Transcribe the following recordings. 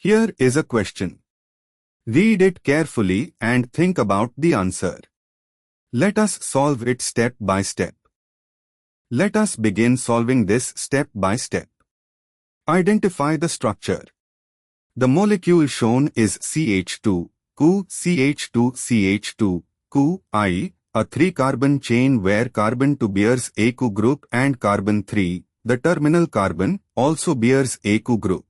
Here is a question. Read it carefully and think about the answer. Let us solve it step by step. Let us begin solving this step by step. Identify the structure. The molecule shown is CH2, CU, CH2, CH2, CU, I, a 3-carbon chain where carbon 2 bears a CU group and carbon 3, the terminal carbon, also bears a CU group.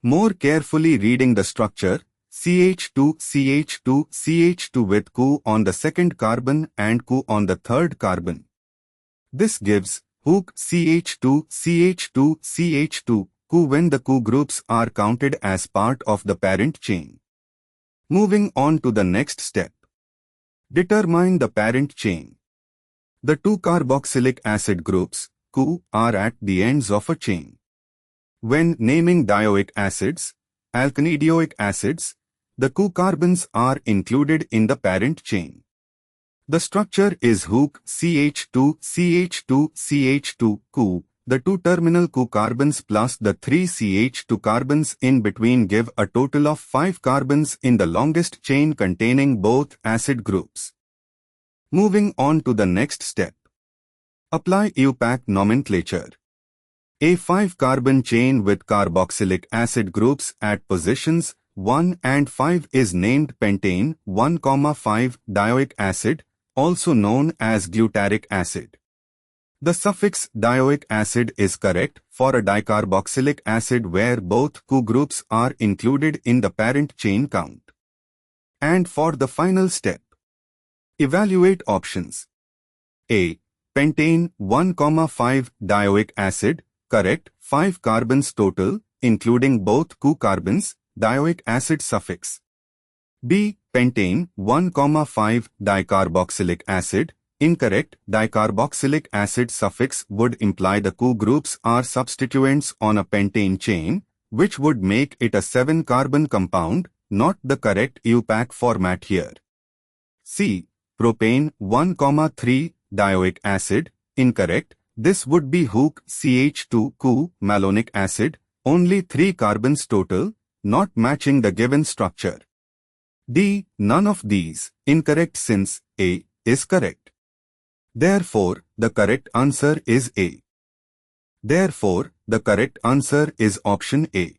More carefully reading the structure, CH2, CH2, CH2 with CU on the second carbon and CU on the third carbon. This gives hook CH2, CH2, CH2, CU when the CU groups are counted as part of the parent chain. Moving on to the next step. Determine the parent chain. The 2 carboxylic acid groups, CU, are at the ends of a chain. When naming dioic acids, alkanidioic acids, the CU carbons are included in the parent chain. The structure is hook CH2, CH2, CH2, CU. The 2 terminal CU carbons plus the 3 CH2 carbons in between give a total of 5 carbons in the longest chain containing both acid groups. Moving on to the next step. Apply IUPAC nomenclature. A 5-carbon chain with carboxylic acid groups at positions 1 and 5 is named pentane 1,5 dioic acid, also known as glutaric acid. The suffix dioic acid is correct for a dicarboxylic acid where both CU groups are included in the parent chain count. And for the final step, evaluate options. A. Pentane 1,5 dioic acid, correct, 5 carbons total, including both CU carbons, dioic acid suffix. B. Pentane 1,5 dicarboxylic acid, incorrect, dicarboxylic acid suffix would imply the CU groups are substituents on a pentane chain, which would make it a 7-carbon compound, not the correct IUPAC format here. C. Propane 1,3 dioic acid, incorrect, this would be hook CH2 CU malonic acid, only 3 carbons total, not matching the given structure. D. None of these, incorrect since A is correct. Therefore, the correct answer is A. Therefore, the correct answer is option A.